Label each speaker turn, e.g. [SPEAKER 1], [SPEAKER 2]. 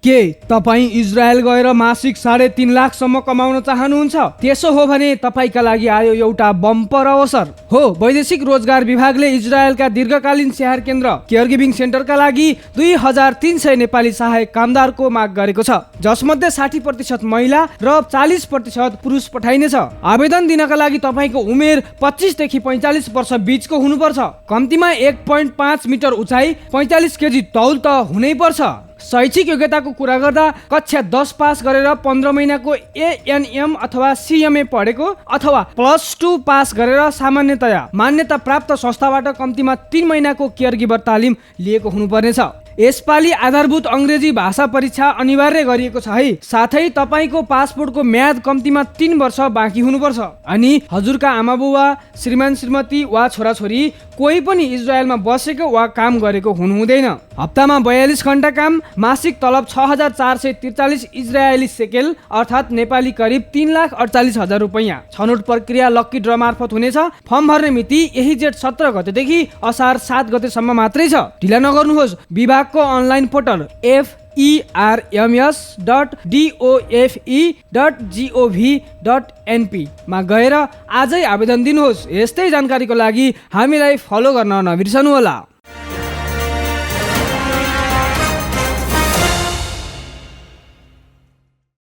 [SPEAKER 1] के तपाईँ इजरायल गएर मासिक 3.5 लाखसम्म कमाउन चाहनुहुन्छ? त्यसो हो भने तपाईँका लागि आयो एउटा बम्पर अवसर हो। वैदेशिक रोजगार विभागले इजरायलका दीर्घकालीन स्याहार केन्द्र केयर गिभिङ सेन्टरका लागि 2300 नेपाली सहायक कामदारको माग गरेको छ, जसमध्ये 60% महिला र 40% पुरुष पठाइनेछ। आवेदन दिनका लागि तपाईँको उमेर 25 देखि 45 वर्ष बीचको हुनुपर्छ। कम्तीमा 1.5 मिटर उचाइ, 45 केजी तौल त हुनै पर्छ। शैक्षिक योग्यताको कुरा गर्दा कक्षा 10 पास गरेर 15 महिनाको एएनएम अथवा सिएमए पढेको अथवा +2 पास गरेर सामान्यतया मान्यता प्राप्त संस्थाबाट कम्तीमा 3 महिनाको केयर गिभर तालिम लिएको हुनुपर्नेछ। यसपालि आधारभूत अङ्ग्रेजी भाषा परीक्षा अनिवार्य गरिएको छ है। साथै तपाईँको पासपोर्टको म्याद कम्तीमा 3 वर्ष बाँकी हुनुपर्छ। अनि हजुरका आमाबुवा, श्रीमान श्रीमती वा छोराछोरी कोही पनि इजरायलमा बसेको वा काम गरेको हुनुहुँदैन। हप्तामा 42 घण्टा काम, मासिक तलब 6443 इजरायली सेकेल अर्थात् नेपाली करिब 3,48,000 रुपैयाँ। छनौट प्रक्रिया लक्की ड्र मार्फत हुनेछ। फर्म भर्ने मिति यही जेठ 17 गतेदेखि असार 7 गतेसम्म मात्रै छ। ढिला नगर्नुहोस्। विभागको अनलाइन पोर्टल ferms.dofe.gov.np मा गएर आजै आवेदन दिनुहोस्। यस्तै जानकारीको लागि हामीलाई फलो गर्न नबिर्सनुहोला।